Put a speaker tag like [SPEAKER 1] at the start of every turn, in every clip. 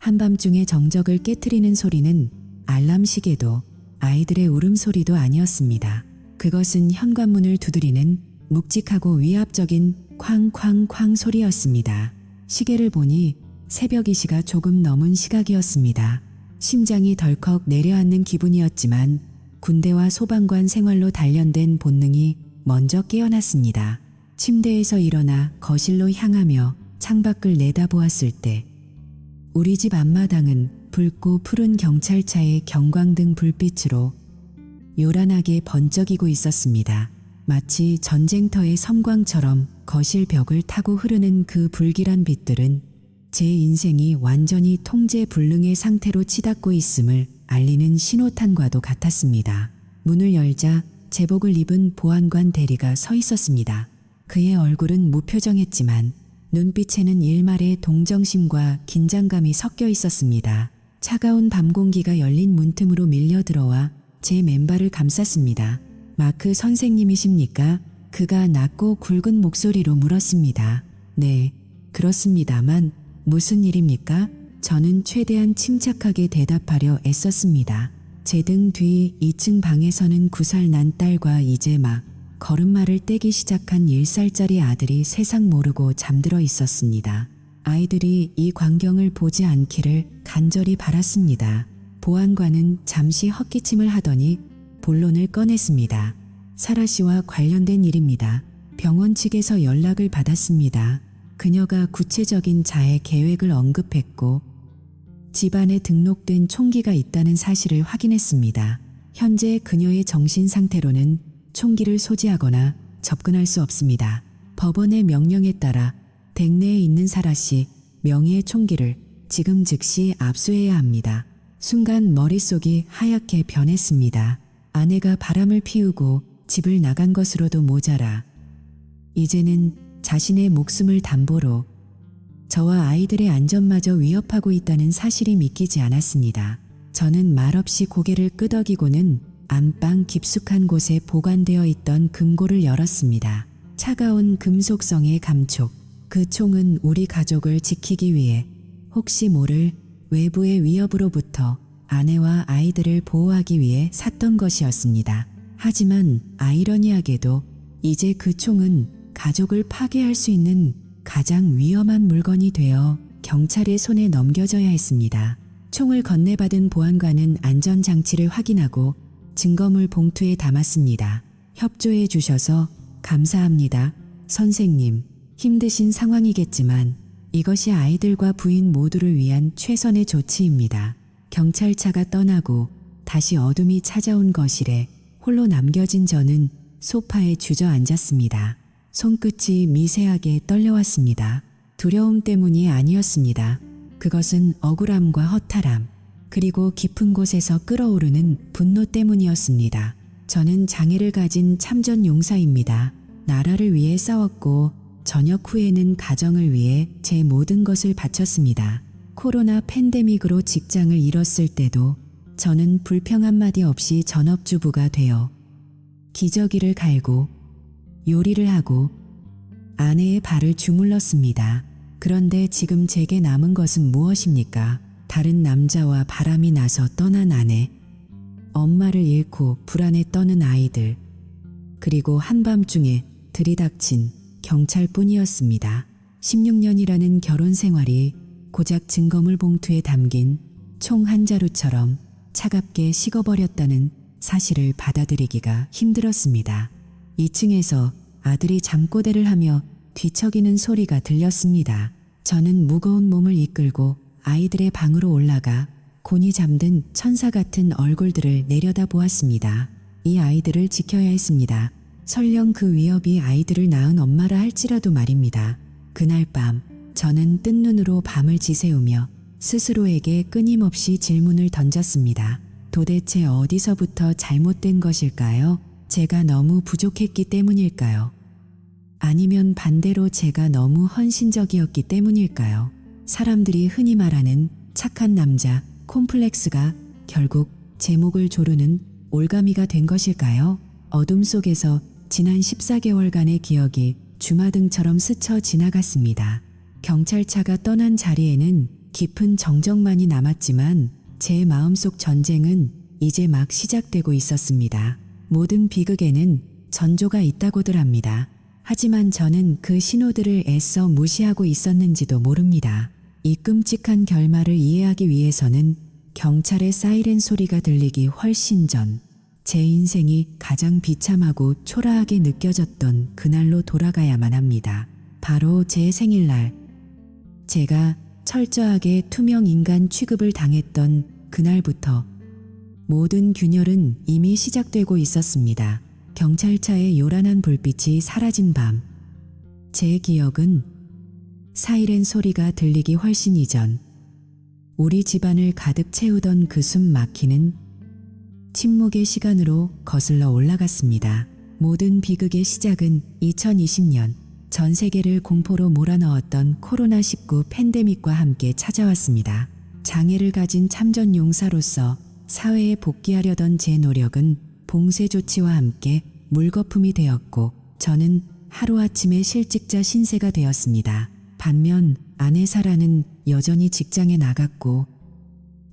[SPEAKER 1] 한밤중의 정적을 깨트리는 소리는 알람 시계도 아이들의 울음소리도 아니었습니다. 그것은 현관문을 두드리는 묵직하고 위압적인 쾅쾅쾅 소리였습니다. 시계를 보니 새벽 2시가 조금 넘은 시각이었습니다. 심장이 덜컥 내려앉는 기분이었지만 군대와 소방관 생활로 단련된 본능이 먼저 깨어났습니다. 침대에서 일어나 거실로 향하며 창밖을 내다보았을 때 우리 집 앞마당은 붉고 푸른 경찰차의 경광등 불빛으로 요란하게 번쩍이고 있었습니다. 마치 전쟁터의 섬광처럼 거실 벽을 타고 흐르는 그 불길한 빛들은 제 인생이 완전히 통제불능의 상태로 치닫고 있음을 알리는 신호탄과도 같았습니다. 문을 열자 제복을 입은 보안관 대리가 서 있었습니다. 그의 얼굴은 무표정했지만 눈빛에는 일말의 동정심과 긴장감이 섞여 있었습니다. 차가운 밤 공기가 열린 문틈으로 밀려 들어와 제 맨발을 감쌌습니다. 마크 선생님이십니까? 그가 낮고 굵은 목소리로 물었습니다. 네, 그렇습니다만 무슨 일입니까? 저는 최대한 침착하게 대답하려 애썼습니다. 제 등 뒤 2층 방에서는 9살 난 딸과 이제 막 걸음마를 떼기 시작한 1살짜리 아들이 세상 모르고 잠들어 있었습니다. 아이들이 이 광경을 보지 않기를 간절히 바랐습니다. 보안관은 잠시 헛기침을 하더니 본론을 꺼냈습니다. 사라 씨와 관련된 일입니다. 병원 측에서 연락을 받았습니다. 그녀가 구체적인 자해 계획을 언급했고 집안에 등록된 총기가 있다는 사실을 확인했습니다. 현재 그녀의 정신 상태로는 총기를 소지하거나 접근할 수 없습니다. 법원의 명령에 따라 댁내에 있는 사라 씨 명의의 총기를 지금 즉시 압수해야 합니다. 순간 머릿속이 하얗게 변했습니다. 아내가 바람을 피우고 집을 나간 것으로도 모자라 이제는 자신의 목숨을 담보로 저와 아이들의 안전마저 위협하고 있다는 사실이 믿기지 않았습니다. 저는 말없이 고개를 끄덕이고는 안방 깊숙한 곳에 보관되어 있던 금고를 열었습니다. 차가운 금속성의 감촉. 그 총은 우리 가족을 지키기 위해 혹시 모를 외부의 위협으로부터 아내와 아이들을 보호하기 위해 샀던 것이었습니다. 하지만 아이러니하게도 이제 그 총은 가족을 파괴할 수 있는 가장 위험한 물건이 되어 경찰의 손에 넘겨져야 했습니다. 총을 건네받은 보안관은 안전장치를 확인하고 증거물 봉투에 담았습니다. 협조해 주셔서 감사합니다. 선생님, 힘드신 상황이겠지만 이것이 아이들과 부인 모두를 위한 최선의 조치입니다. 경찰차가 떠나고 다시 어둠이 찾아온 거실에 홀로 남겨진 저는 소파에 주저앉았습니다. 손끝이 미세하게 떨려왔습니다. 두려움 때문이 아니었습니다. 그것은 억울함과 허탈함, 그리고 깊은 곳에서 끓어오르는 분노 때문이었습니다. 저는 장애를 가진 참전 용사입니다. 나라를 위해 싸웠고 전역 후에는 가정을 위해 제 모든 것을 바쳤습니다. 코로나 팬데믹으로 직장을 잃었을 때도 저는 불평 한마디 없이 전업주부가 되어 기저귀를 갈고 요리를 하고 아내의 발을 주물렀습니다. 그런데 지금 제게 남은 것은 무엇입니까? 다른 남자와 바람이 나서 떠난 아내, 엄마를 잃고 불안에 떠는 아이들, 그리고 한밤중에 들이닥친 경찰뿐이었습니다. 16년이라는 결혼 생활이 고작 증거물 봉투에 담긴 총 한 자루처럼 차갑게 식어버렸다는 사실을 받아들이기가 힘들었습니다. 2층에서 아들이 잠꼬대를 하며 뒤척이는 소리가 들렸습니다. 저는 무거운 몸을 이끌고 아이들의 방으로 올라가 곤히 잠든 천사 같은 얼굴들을 내려다보았습니다. 이 아이들을 지켜야 했습니다. 설령 그 위협이 아이들을 낳은 엄마라 할지라도 말입니다. 그날 밤 저는 뜬 눈으로 밤을 지새우며 스스로에게 끊임없이 질문을 던졌습니다. 도대체 어디서부터 잘못된 것일까요? 제가 너무 부족했기 때문일까요? 아니면 반대로 제가 너무 헌신적이었기 때문일까요? 사람들이 흔히 말하는 착한 남자, 콤플렉스가 결국 제 목을 조르는 올가미가 된 것일까요? 어둠 속에서 지난 14개월간의 기억이 주마등처럼 스쳐 지나갔습니다. 경찰차가 떠난 자리에는 깊은 정적만이 남았지만 제 마음속 전쟁은 이제 막 시작되고 있었습니다. 모든 비극에는 전조가 있다고들 합니다. 하지만 저는 그 신호들을 애써 무시하고 있었는지도 모릅니다. 이 끔찍한 결말을 이해하기 위해서는 경찰의 사이렌 소리가 들리기 훨씬 전 제 인생이 가장 비참하고 초라하게 느껴졌던 그날로 돌아가야만 합니다. 바로 제 생일날, 제가 철저하게 투명 인간 취급을 당했던 그날부터 모든 균열은 이미 시작되고 있었습니다. 경찰차의 요란한 불빛이 사라진 밤, 제 기억은 사이렌 소리가 들리기 훨씬 이전 우리 집안을 가득 채우던 그 숨 막히는 침묵의 시간으로 거슬러 올라갔습니다. 모든 비극의 시작은 2020년 전 세계를 공포로 몰아넣었던 코로나19 팬데믹과 함께 찾아왔습니다. 장애를 가진 참전 용사로서 사회에 복귀하려던 제 노력은 봉쇄 조치와 함께 물거품이 되었고 저는 하루아침에 실직자 신세가 되었습니다. 반면 아내 사라는 여전히 직장에 나갔고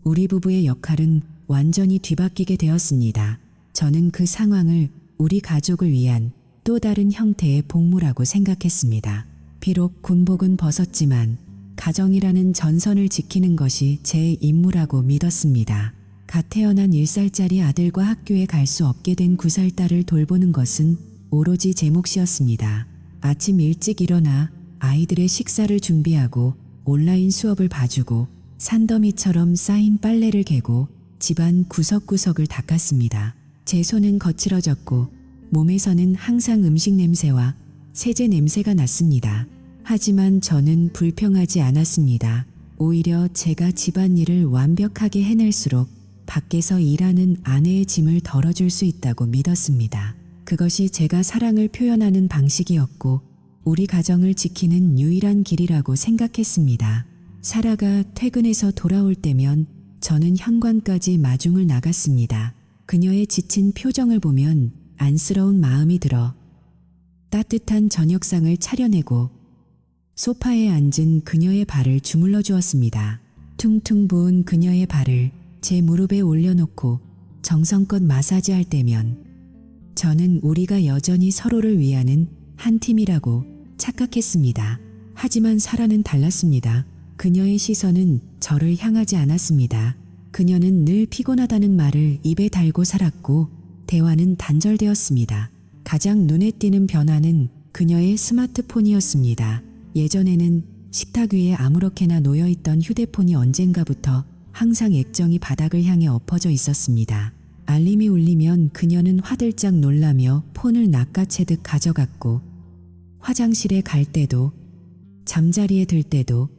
[SPEAKER 1] 우리 부부의 역할은 완전히 뒤바뀌게 되었습니다. 저는 그 상황을 우리 가족을 위한 또 다른 형태의 복무라고 생각했습니다. 비록 군복은 벗었지만 가정이라는 전선을 지키는 것이 제 임무라고 믿었습니다. 갓 태어난 1살짜리 아들과 학교에 갈 수 없게 된 9살 딸을 돌보는 것은 오로지 제 몫이었습니다. 아침 일찍 일어나 아이들의 식사를 준비하고 온라인 수업을 봐주고 산더미처럼 쌓인 빨래를 개고 집안 구석구석을 닦았습니다. 제 손은 거칠어졌고 몸에서는 항상 음식 냄새와 세제 냄새가 났습니다. 하지만 저는 불평하지 않았습니다. 오히려 제가 집안일을 완벽하게 해낼수록 밖에서 일하는 아내의 짐을 덜어줄 수 있다고 믿었습니다. 그것이 제가 사랑을 표현하는 방식이었고 우리 가정을 지키는 유일한 길이라고 생각했습니다. 사라가 퇴근해서 돌아올 때면 저는 현관까지 마중을 나갔습니다. 그녀의 지친 표정을 보면 안쓰러운 마음이 들어 따뜻한 저녁상을 차려내고 소파에 앉은 그녀의 발을 주물러 주었습니다. 퉁퉁 부은 그녀의 발을 제 무릎에 올려놓고 정성껏 마사지할 때면 저는 우리가 여전히 서로를 위하는 한 팀이라고 착각했습니다. 하지만 사라는 달랐습니다. 그녀의 시선은 저를 향하지 않았습니다. 그녀는 늘 피곤하다는 말을 입에 달고 살았고 대화는 단절되었습니다. 가장 눈에 띄는 변화는 그녀의 스마트폰이었습니다. 예전에는 식탁 위에 아무렇게나 놓여있던 휴대폰이 언젠가부터 항상 액정이 바닥을 향해 엎어져 있었습니다. 알림이 울리면 그녀는 화들짝 놀라며 폰을 낚아채듯 가져갔고 화장실에 갈 때도 잠자리에 들 때도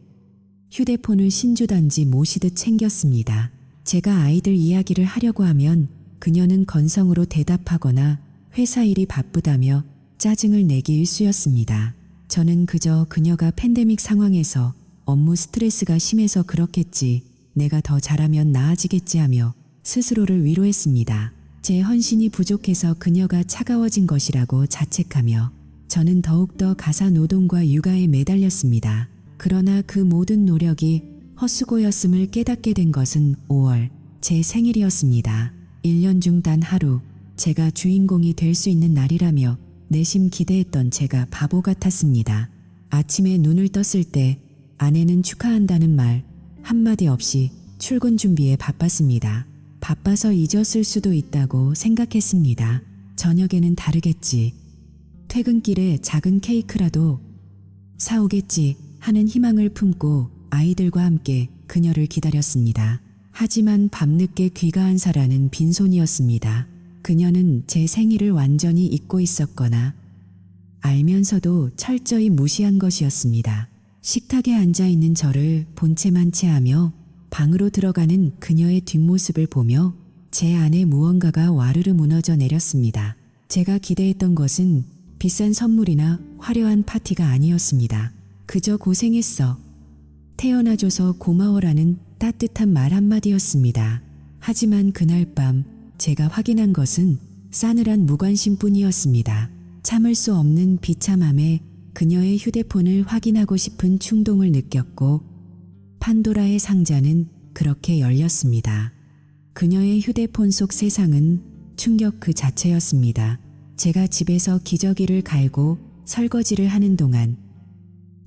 [SPEAKER 1] 휴대폰을 신주단지 모시듯 챙겼습니다. 제가 아이들 이야기를 하려고 하면 그녀는 건성으로 대답하거나 회사 일이 바쁘다며 짜증을 내기 일쑤였습니다. 저는 그저 그녀가 팬데믹 상황에서 업무 스트레스가 심해서 그렇겠지, 내가 더 잘하면 나아지겠지 하며 스스로를 위로했습니다. 제 헌신이 부족해서 그녀가 차가워진 것이라고 자책하며 저는 더욱더 가사 노동과 육아에 매달렸습니다. 그러나 그 모든 노력이 헛수고였음을 깨닫게 된 것은 5월 제 생일이었습니다. 1년 중 단 하루 제가 주인공이 될 수 있는 날이라며 내심 기대했던 제가 바보 같았습니다. 아침에 눈을 떴을 때 아내는 축하한다는 말 한마디 없이 출근 준비에 바빴습니다. 바빠서 잊었을 수도 있다고 생각했습니다. 저녁에는 다르겠지. 퇴근길에 작은 케이크라도 사오겠지 하는 희망을 품고 아이들과 함께 그녀를 기다렸습니다. 하지만 밤늦게 귀가한 사라는 빈손이었습니다. 그녀는 제 생일을 완전히 잊고 있었거나 알면서도 철저히 무시한 것이었습니다. 식탁에 앉아있는 저를 본체만 체하며 방으로 들어가는 그녀의 뒷모습을 보며 제 안에 무언가가 와르르 무너져 내렸습니다. 제가 기대했던 것은 비싼 선물이나 화려한 파티가 아니었습니다. 그저 고생했어, 태어나줘서 고마워라는 따뜻한 말 한마디였습니다. 하지만 그날 밤 제가 확인한 것은 싸늘한 무관심뿐이었습니다. 참을 수 없는 비참함에 그녀의 휴대폰을 확인하고 싶은 충동을 느꼈고 판도라의 상자는 그렇게 열렸습니다. 그녀의 휴대폰 속 세상은 충격 그 자체였습니다. 제가 집에서 기저귀를 갈고 설거지를 하는 동안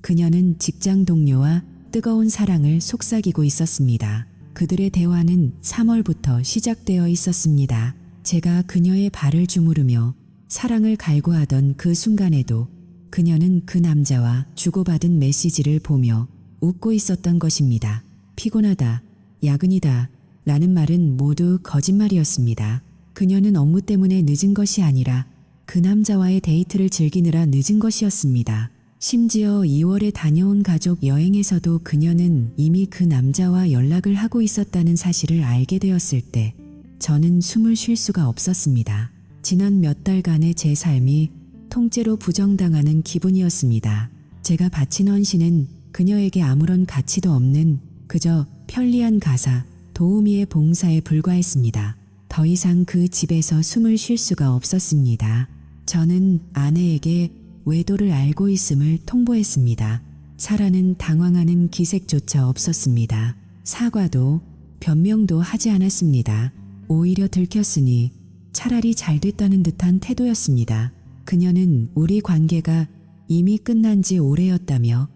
[SPEAKER 1] 그녀는 직장 동료와 뜨거운 사랑을 속삭이고 있었습니다. 그들의 대화는 3월부터 시작되어 있었습니다. 제가 그녀의 발을 주무르며 사랑을 갈구하던 그 순간에도 그녀는 그 남자와 주고받은 메시지를 보며 웃고 있었던 것입니다. 피곤하다, 야근이다 라는 말은 모두 거짓말이었습니다. 그녀는 업무 때문에 늦은 것이 아니라 그 남자와의 데이트를 즐기느라 늦은 것이었습니다. 심지어 2월에 다녀온 가족 여행에서도 그녀는 이미 그 남자와 연락을 하고 있었다는 사실을 알게 되었을 때 저는 숨을 쉴 수가 없었습니다. 지난 몇 달간의 제 삶이 통째로 부정당하는 기분이었습니다. 제가 바친 헌신은 그녀에게 아무런 가치도 없는 그저 편리한 가사, 도우미의 봉사에 불과했습니다. 더 이상 그 집에서 숨을 쉴 수가 없었습니다. 저는 아내에게 외도를 알고 있음을 통보했습니다. 사라는 당황하는 기색조차 없었습니다. 사과도 변명도 하지 않았습니다. 오히려 들켰으니 차라리 잘 됐다는 듯한 태도였습니다. 그녀는 우리 관계가 이미 끝난 지 오래였다며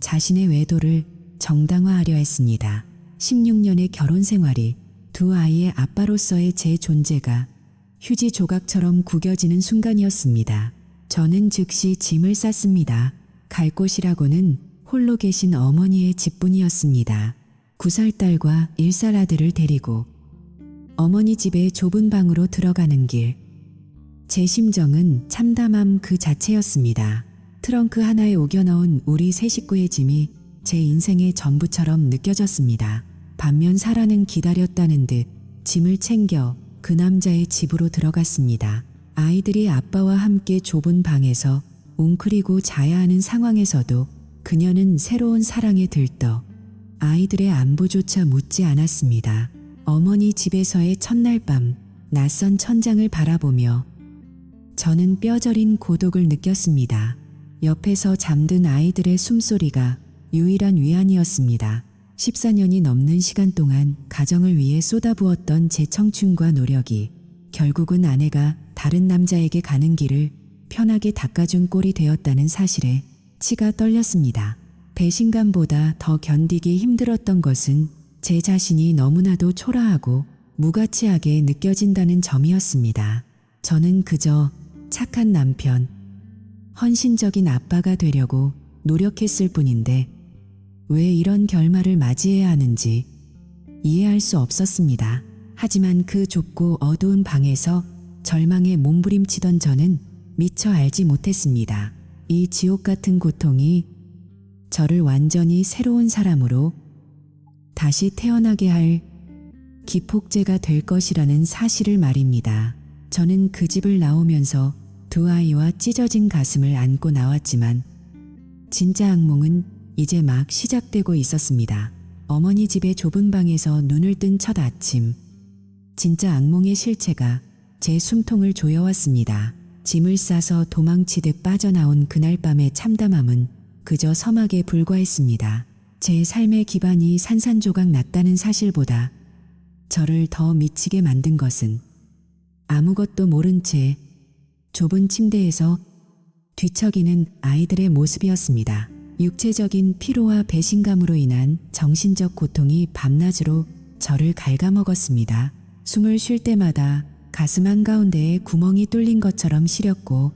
[SPEAKER 1] 자신의 외도를 정당화하려 했습니다. 16년의 결혼 생활이 두 아이의 아빠로서의 제 존재가 휴지 조각처럼 구겨지는 순간이었습니다. 저는 즉시 짐을 쌌습니다. 갈 곳이라고는 홀로 계신 어머니의 집뿐이었습니다. 9살 딸과 1살 아들을 데리고 어머니 집의 좁은 방으로 들어가는 길. 제 심정은 참담함 그 자체였습니다. 트렁크 하나에 우겨 넣은 우리 세 식구의 짐이 제 인생의 전부처럼 느껴졌습니다. 반면 사라는 기다렸다는 듯 짐을 챙겨 그 남자의 집으로 들어갔습니다. 아이들이 아빠와 함께 좁은 방에서 웅크리고 자야 하는 상황에서도 그녀는 새로운 사랑에 들떠 아이들의 안부조차 묻지 않았습니다. 어머니 집에서의 첫날 밤 낯선 천장을 바라보며 저는 뼈저린 고독을 느꼈습니다. 옆에서 잠든 아이들의 숨소리가 유일한 위안이었습니다. 14년이 넘는 시간 동안 가정을 위해 쏟아부었던 제 청춘과 노력이 결국은 아내가 다른 남자에게 가는 길을 편하게 닦아준 꼴이 되었다는 사실에 치가 떨렸습니다. 배신감보다 더 견디기 힘들었던 것은 제 자신이 너무나도 초라하고 무가치하게 느껴진다는 점이었습니다. 저는 그저 착한 남편, 헌신적인 아빠가 되려고 노력했을 뿐인데 왜 이런 결말을 맞이해야 하는지 이해할 수 없었습니다. 하지만 그 좁고 어두운 방에서 절망에 몸부림치던 저는 미처 알지 못했습니다. 이 지옥 같은 고통이 저를 완전히 새로운 사람으로 다시 태어나게 할 기폭제가 될 것이라는 사실을 말입니다. 저는 그 집을 나오면서 두 아이와 찢어진 가슴을 안고 나왔지만 진짜 악몽은 이제 막 시작되고 있었습니다. 어머니 집의 좁은 방에서 눈을 뜬 첫 아침, 진짜 악몽의 실체가 제 숨통을 조여왔습니다. 짐을 싸서 도망치듯 빠져나온 그날 밤의 참담함은 그저 서막에 불과했습니다. 제 삶의 기반이 산산조각 났다는 사실보다 저를 더 미치게 만든 것은 아무것도 모른 채 좁은 침대에서 뒤척이는 아이들의 모습이었습니다. 육체적인 피로와 배신감으로 인한 정신적 고통이 밤낮으로 저를 갉아먹었습니다. 숨을 쉴 때마다 가슴 한가운데에 구멍이 뚫린 것처럼 시렸고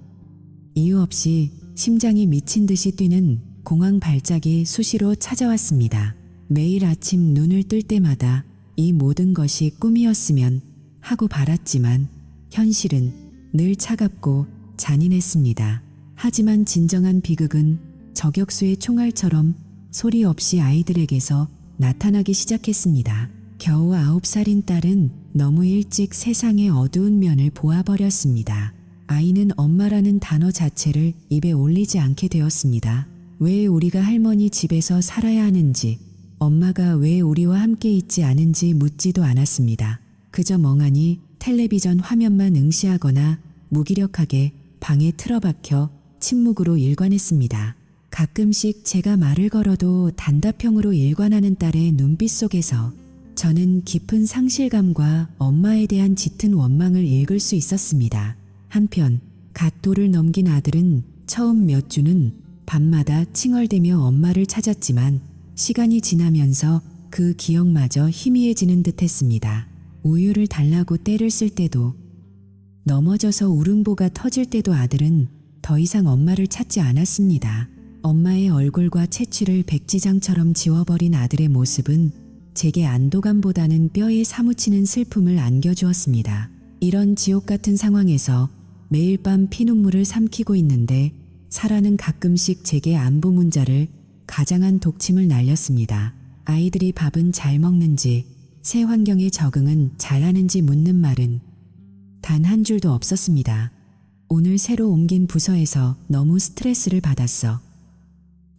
[SPEAKER 1] 이유 없이 심장이 미친 듯이 뛰는 공황 발작이 수시로 찾아왔습니다. 매일 아침 눈을 뜰 때마다 이 모든 것이 꿈이었으면 하고 바랐지만 현실은 늘 차갑고 잔인했습니다. 하지만 진정한 비극은 저격수의 총알처럼 소리 없이 아이들에게서 나타나기 시작했습니다. 겨우 9살인 딸은 너무 일찍 세상의 어두운 면을 보아버렸습니다. 아이는 엄마라는 단어 자체를 입에 올리지 않게 되었습니다. 왜 우리가 할머니 집에서 살아야 하는지, 엄마가 왜 우리와 함께 있지 않은지 묻지도 않았습니다. 그저 멍하니 텔레비전 화면만 응시하거나 무기력하게 방에 틀어박혀 침묵으로 일관했습니다. 가끔씩 제가 말을 걸어도 단답형으로 일관하는 딸의 눈빛 속에서 저는 깊은 상실감과 엄마에 대한 짙은 원망을 읽을 수 있었습니다. 한편 갓도를 넘긴 아들은 처음 몇 주는 밤마다 칭얼대며 엄마를 찾았지만 시간이 지나면서 그 기억마저 희미해지는 듯했습니다. 우유를 달라고 떼를 쓸 때도, 넘어져서 울음보가 터질 때도 아들은 더 이상 엄마를 찾지 않았습니다. 엄마의 얼굴과 채취를 백지장처럼 지워버린 아들의 모습은 제게 안도감보다는 뼈에 사무치는 슬픔을 안겨주었습니다. 이런 지옥 같은 상황에서 매일 밤 피눈물을 삼키고 있는데 사라는 가끔씩 제게 안부 문자를 가장한 독침을 날렸습니다. 아이들이 밥은 잘 먹는지, 새 환경에 적응은 잘하는지 묻는 말은 단 한 줄도 없었습니다. 오늘 새로 옮긴 부서에서 너무 스트레스를 받았어.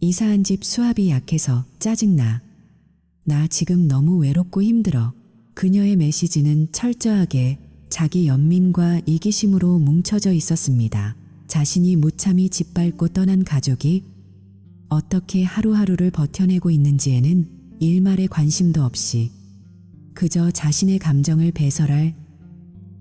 [SPEAKER 1] 이사한 집 수압이 약해서 짜증나. 나 지금 너무 외롭고 힘들어. 그녀의 메시지는 철저하게 자기 연민과 이기심으로 뭉쳐져 있었습니다. 자신이 무참히 짓밟고 떠난 가족이 어떻게 하루하루를 버텨내고 있는지에는 일말의 관심도 없이 그저 자신의 감정을 배설할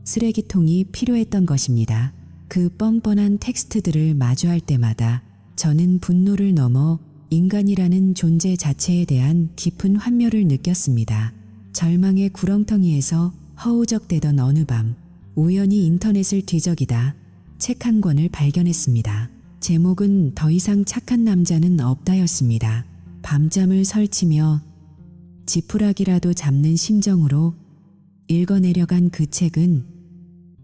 [SPEAKER 1] 쓰레기통이 필요했던 것입니다. 그 뻔뻔한 텍스트들을 마주할 때마다 저는 분노를 넘어 인간이라는 존재 자체에 대한 깊은 환멸을 느꼈습니다. 절망의 구렁텅이에서 허우적대던 어느 밤, 우연히 인터넷을 뒤적이다 책 한 권을 발견했습니다. 제목은 더 이상 착한 남자는 없다였습니다. 밤잠을 설치며 지푸라기라도 잡는 심정으로 읽어내려간 그 책은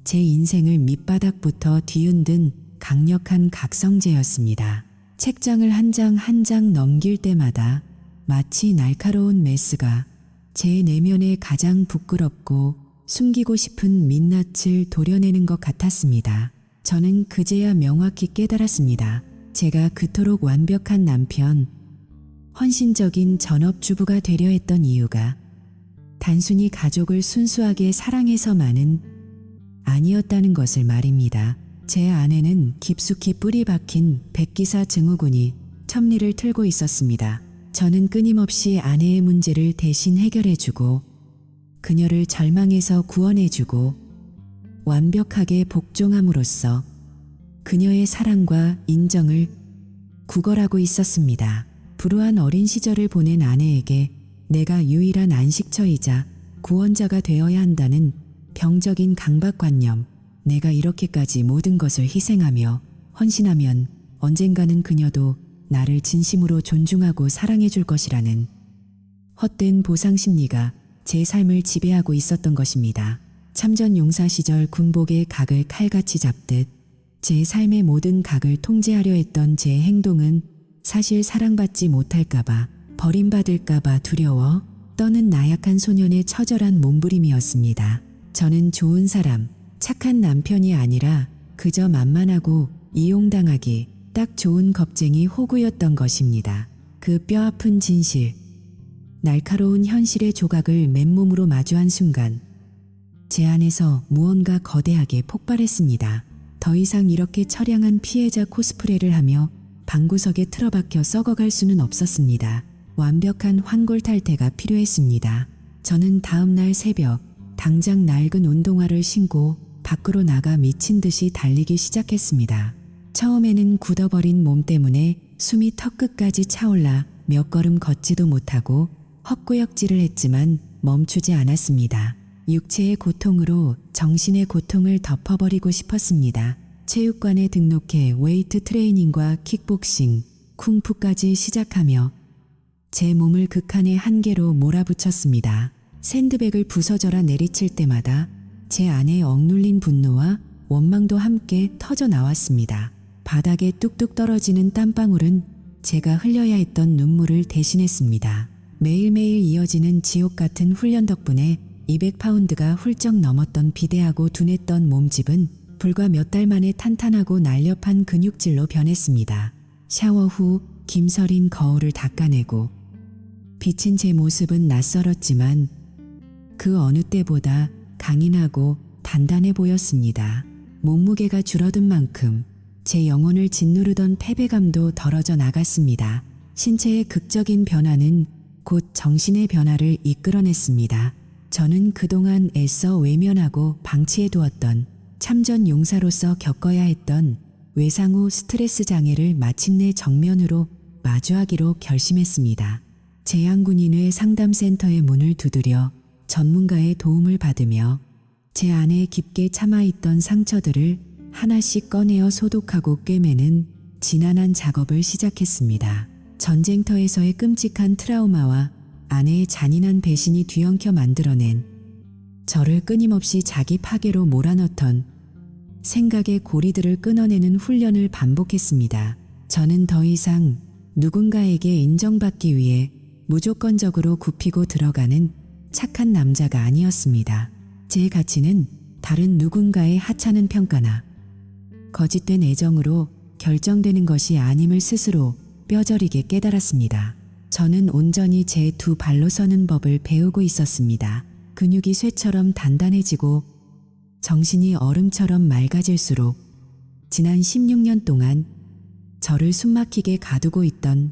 [SPEAKER 1] 제 인생을 밑바닥부터 뒤흔든 강력한 각성제였습니다. 책장을 한 장 한 장 넘길 때마다 마치 날카로운 메스가 제 내면의 가장 부끄럽고 숨기고 싶은 민낯을 도려내는 것 같았습니다. 저는 그제야 명확히 깨달았습니다. 제가 그토록 완벽한 남편, 헌신적인 전업주부가 되려 했던 이유가 단순히 가족을 순수하게 사랑해서만은 아니었다는 것을 말입니다. 제 안에는 깊숙이 뿌리 박힌 백기사 증후군이 첨니를 틀고 있었습니다. 저는 끊임없이 아내의 문제를 대신 해결해주고 그녀를 절망에서 구원해주고 완벽하게 복종함으로써 그녀의 사랑과 인정을 구걸하고 있었습니다. 불우한 어린 시절을 보낸 아내에게 내가 유일한 안식처이자 구원자가 되어야 한다는 병적인 강박관념, 내가 이렇게까지 모든 것을 희생하며 헌신하면 언젠가는 그녀도 나를 진심으로 존중하고 사랑해 줄 것이라는 헛된 보상심리가 제 삶을 지배하고 있었던 것입니다. 참전 용사 시절 군복의 각을 칼같이 잡듯 제 삶의 모든 각을 통제하려 했던 제 행동은 사실 사랑받지 못할까봐, 버림받을까봐 두려워 떠는 나약한 소년의 처절한 몸부림이었습니다. 저는 좋은 사람, 착한 남편이 아니라 그저 만만하고 이용당하기 딱 좋은 겁쟁이 호구였던 것입니다. 그 뼈아픈 진실, 날카로운 현실의 조각을 맨몸으로 마주한 순간 제 안에서 무언가 거대하게 폭발했습니다. 더 이상 이렇게 처량한 피해자 코스프레를 하며 방구석에 틀어박혀 썩어갈 수는 없었습니다. 완벽한 환골탈태가 필요했습니다. 저는 다음 날 새벽 당장 낡은 운동화를 신고 밖으로 나가 미친 듯이 달리기 시작했습니다. 처음에는 굳어버린 몸 때문에 숨이 턱끝까지 차올라 몇 걸음 걷지도 못하고 헛구역질을 했지만 멈추지 않았습니다. 육체의 고통으로 정신의 고통을 덮어버리고 싶었습니다. 체육관에 등록해 웨이트 트레이닝과 킥복싱, 쿵푸까지 시작하며 제 몸을 극한의 한계로 몰아붙였습니다. 샌드백을 부서져라 내리칠 때마다 제 안에 억눌린 분노와 원망도 함께 터져 나왔습니다. 바닥에 뚝뚝 떨어지는 땀방울은 제가 흘려야 했던 눈물을 대신했습니다. 매일매일 이어지는 지옥 같은 훈련 덕분에 200파운드가 훌쩍 넘었던 비대하고 둔했던 몸집은 불과 몇 달 만에 탄탄하고 날렵한 근육질로 변했습니다. 샤워 후 김서린 거울을 닦아내고 비친 제 모습은 낯설었지만 그 어느 때보다 강인하고 단단해 보였습니다. 몸무게가 줄어든 만큼 제 영혼을 짓누르던 패배감도 덜어져 나갔습니다. 신체의 극적인 변화는 곧 정신의 변화를 이끌어냈습니다. 저는 그동안 애써 외면하고 방치해두었던 참전 용사로서 겪어야 했던 외상 후 스트레스 장애를 마침내 정면으로 마주하기로 결심했습니다. 재향군인회 상담센터의 문을 두드려 전문가의 도움을 받으며 제 안에 깊게 참아있던 상처들을 하나씩 꺼내어 소독하고 꿰매는 지난한 작업을 시작했습니다. 전쟁터에서의 끔찍한 트라우마와 아내의 잔인한 배신이 뒤엉켜 만들어낸 저를 끊임없이 자기 파괴로 몰아넣던 생각의 고리들을 끊어내는 훈련을 반복했습니다. 저는 더 이상 누군가에게 인정받기 위해 무조건적으로 굽히고 들어가는 착한 남자가 아니었습니다. 제 가치는 다른 누군가의 하찮은 평가나 거짓된 애정으로 결정되는 것이 아님을 스스로 뼈저리게 깨달았습니다. 저는 온전히 제 두 발로 서는 법을 배우고 있었습니다. 근육이 쇠처럼 단단해지고 정신이 얼음처럼 맑아질수록 지난 16년 동안 저를 숨막히게 가두고 있던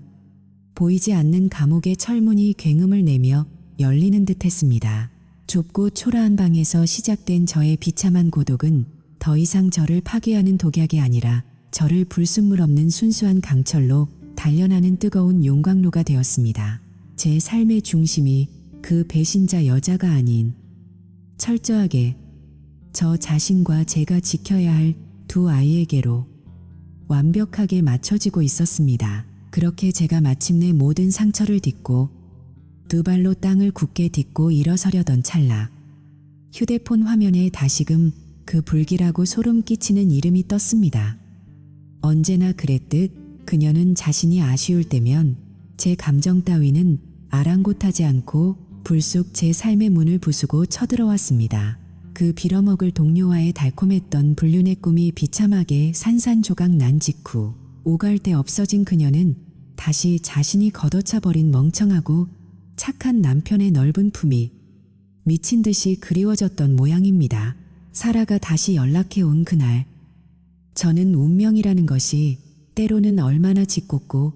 [SPEAKER 1] 보이지 않는 감옥의 철문이 굉음을 내며 열리는 듯 했습니다. 좁고 초라한 방에서 시작된 저의 비참한 고독은 더 이상 저를 파괴하는 독약이 아니라 저를 불순물 없는 순수한 강철로 단련하는 뜨거운 용광로가 되었습니다. 제 삶의 중심이 그 배신자 여자가 아닌 철저하게 저 자신과 제가 지켜야 할 두 아이에게로 완벽하게 맞춰지고 있었습니다. 그렇게 제가 마침내 모든 상처를 딛고 두 발로 땅을 굳게 딛고 일어서려던 찰나 휴대폰 화면에 다시금 그 불길하고 소름 끼치는 이름이 떴습니다. 언제나 그랬듯 그녀는 자신이 아쉬울 때면 제 감정 따위는 아랑곳하지 않고 불쑥 제 삶의 문을 부수고 쳐들어왔습니다. 그 빌어먹을 동료와의 달콤했던 불륜의 꿈이 비참하게 산산조각 난 직후 오갈 데 없어진 그녀는 다시 자신이 걷어차버린 멍청하고 착한 남편의 넓은 품이 미친 듯이 그리워졌던 모양입니다. 사라가 다시 연락해온 그날 저는 운명이라는 것이 때로는 얼마나 짓궂고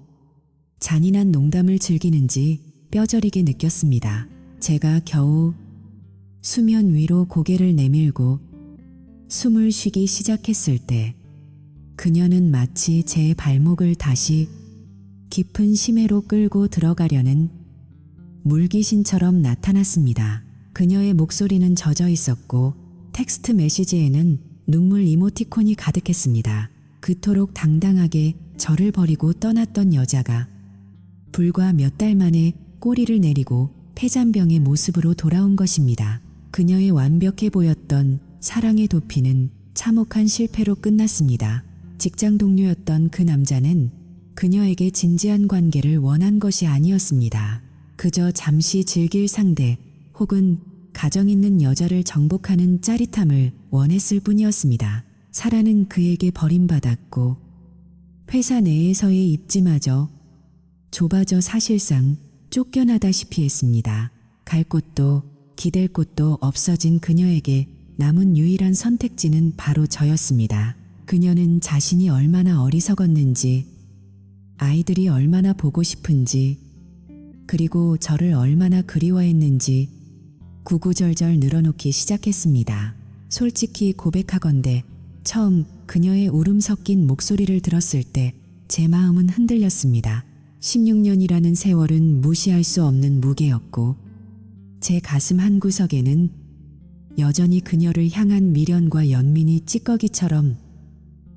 [SPEAKER 1] 잔인한 농담을 즐기는지 뼈저리게 느꼈습니다. 제가 겨우 수면 위로 고개를 내밀고 숨을 쉬기 시작했을 때 그녀는 마치 제 발목을 다시 깊은 심해로 끌고 들어가려는 물귀신처럼 나타났습니다. 그녀의 목소리는 젖어 있었고 텍스트 메시지에는 눈물 이모티콘이 가득했습니다. 그토록 당당하게 저를 버리고 떠났던 여자가 불과 몇 달 만에 꼬리를 내리고 폐잔병의 모습으로 돌아온 것입니다. 그녀의 완벽해 보였던 사랑의 도피는 참혹한 실패로 끝났습니다. 직장 동료였던 그 남자는 그녀에게 진지한 관계를 원한 것이 아니었습니다. 그저 잠시 즐길 상대 혹은 가정 있는 여자를 정복하는 짜릿함을 원했을 뿐이었습니다. 사라는 그에게 버림받았고 회사 내에서의 입지마저 좁아져 사실상 쫓겨나다시피 했습니다. 갈 곳도 기댈 곳도 없어진 그녀에게 남은 유일한 선택지는 바로 저였습니다. 그녀는 자신이 얼마나 어리석었는지, 아이들이 얼마나 보고 싶은지, 그리고 저를 얼마나 그리워했는지 구구절절 늘어놓기 시작했습니다. 솔직히 고백하건대 처음 그녀의 울음 섞인 목소리를 들었을 때 제 마음은 흔들렸습니다. 16년이라는 세월은 무시할 수 없는 무게였고 제 가슴 한구석에는 여전히 그녀를 향한 미련과 연민이 찌꺼기처럼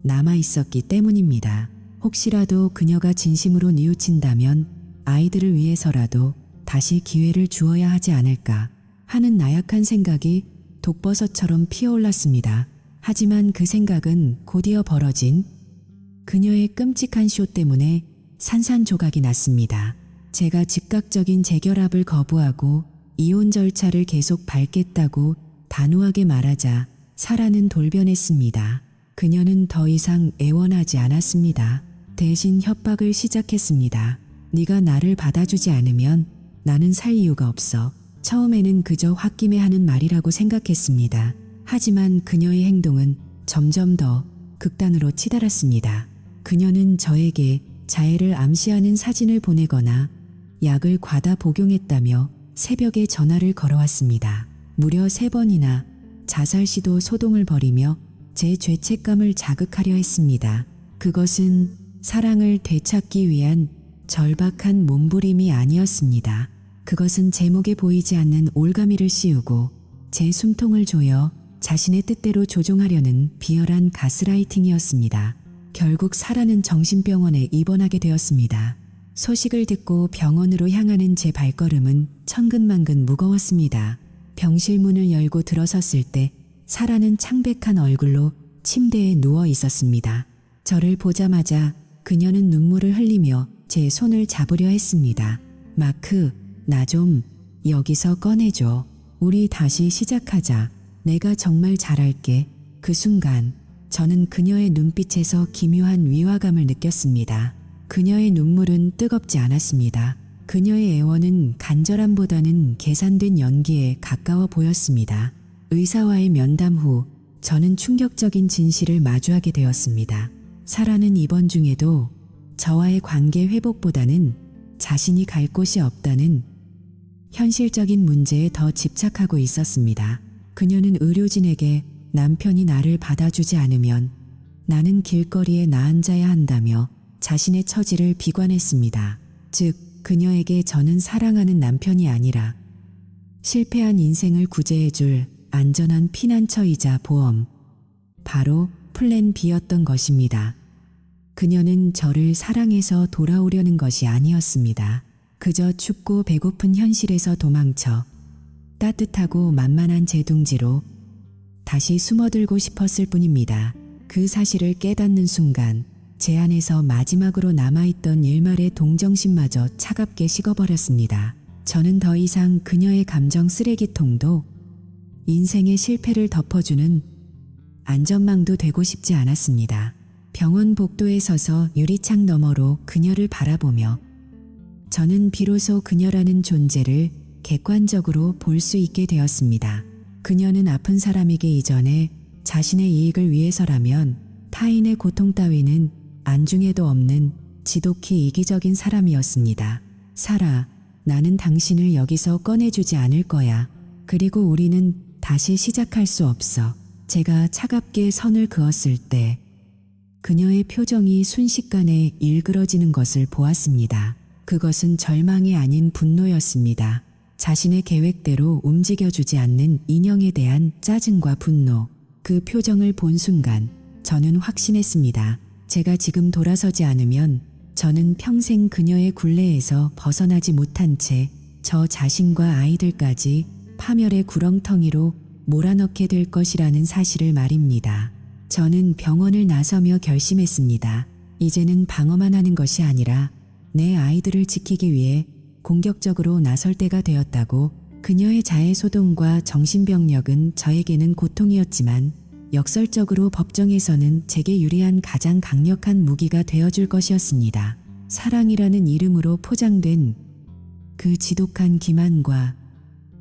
[SPEAKER 1] 남아있었기 때문입니다. 혹시라도 그녀가 진심으로 뉘우친다면 아이들을 위해서라도 다시 기회를 주어야 하지 않을까 하는 나약한 생각이 독버섯처럼 피어올랐습니다. 하지만 그 생각은 곧이어 벌어진 그녀의 끔찍한 쇼 때문에 산산조각이 났습니다. 제가 즉각적인 재결합을 거부하고 이혼 절차를 계속 밟겠다고 단호하게 말하자 사라는 돌변했습니다. 그녀는 더 이상 애원하지 않았습니다. 대신 협박을 시작했습니다. 네가 나를 받아주지 않으면 나는 살 이유가 없어. 처음에는 그저 홧김에 하는 말이라고 생각했습니다. 하지만 그녀의 행동은 점점 더 극단으로 치달았습니다. 그녀는 저에게 자해를 암시하는 사진을 보내거나 약을 과다 복용했다며 새벽에 전화를 걸어왔습니다. 무려 3번이나 자살 시도 소동을 벌이며 제 죄책감을 자극하려 했습니다. 그것은 사랑을 되찾기 위한 절박한 몸부림이 아니었습니다. 그것은 제 목에 보이지 않는 올가미를 씌우고 제 숨통을 조여 자신의 뜻대로 조종하려는 비열한 가스라이팅이었습니다. 결국 사라는 정신병원에 입원하게 되었습니다. 소식을 듣고 병원으로 향하는 제 발걸음은 천근만근 무거웠습니다. 병실 문을 열고 들어섰을 때 사라는 창백한 얼굴로 침대에 누워 있었습니다. 저를 보자마자 그녀는 눈물을 흘리며 제 손을 잡으려 했습니다. 마크, 나 좀 여기서 꺼내줘. 우리 다시 시작하자. 내가 정말 잘할게. 그 순간 저는 그녀의 눈빛에서 기묘한 위화감을 느꼈습니다. 그녀의 눈물은 뜨겁지 않았습니다. 그녀의 애원은 간절함보다는 계산된 연기에 가까워 보였습니다. 의사와의 면담 후 저는 충격적인 진실을 마주하게 되었습니다. 사라는 입원 중에도 저와의 관계 회복보다는 자신이 갈 곳이 없다는 현실적인 문제에 더 집착하고 있었습니다. 그녀는 의료진에게 남편이 나를 받아주지 않으면 나는 길거리에 나앉아야 한다며 자신의 처지를 비관했습니다. 즉, 그녀에게 저는 사랑하는 남편이 아니라 실패한 인생을 구제해줄 안전한 피난처이자 보험, 바로 플랜 B였던 것입니다. 그녀는 저를 사랑해서 돌아오려는 것이 아니었습니다. 그저 춥고 배고픈 현실에서 도망쳐 따뜻하고 만만한 제 둥지로 다시 숨어들고 싶었을 뿐입니다. 그 사실을 깨닫는 순간 제 안에서 마지막으로 남아있던 일말의 동정심마저 차갑게 식어버렸습니다. 저는 더 이상 그녀의 감정 쓰레기통도 인생의 실패를 덮어주는 안전망도 되고 싶지 않았습니다. 병원 복도에 서서 유리창 너머로 그녀를 바라보며 저는 비로소 그녀라는 존재를 객관적으로 볼 수 있게 되었습니다. 그녀는 아픈 사람이기 이전에 자신의 이익을 위해서라면 타인의 고통 따위는 안중에도 없는 지독히 이기적인 사람이었습니다. 사라, 나는 당신을 여기서 꺼내주지 않을 거야. 그리고 우리는 다시 시작할 수 없어. 제가 차갑게 선을 그었을 때 그녀의 표정이 순식간에 일그러지는 것을 보았습니다. 그것은 절망이 아닌 분노였습니다. 자신의 계획대로 움직여주지 않는 인형에 대한 짜증과 분노. 그 표정을 본 순간 저는 확신했습니다. 제가 지금 돌아서지 않으면 저는 평생 그녀의 굴레에서 벗어나지 못한 채 저 자신과 아이들까지 파멸의 구렁텅이로 몰아넣게 될 것이라는 사실을 말입니다. 저는 병원을 나서며 결심했습니다. 이제는 방어만 하는 것이 아니라 내 아이들을 지키기 위해 공격적으로 나설 때가 되었다고. 그녀의 자해소동과 정신병력은 저에게는 고통이었지만 역설적으로 법정에서는 제게 유리한 가장 강력한 무기가 되어줄 것이었습니다. 사랑이라는 이름으로 포장된 그 지독한 기만과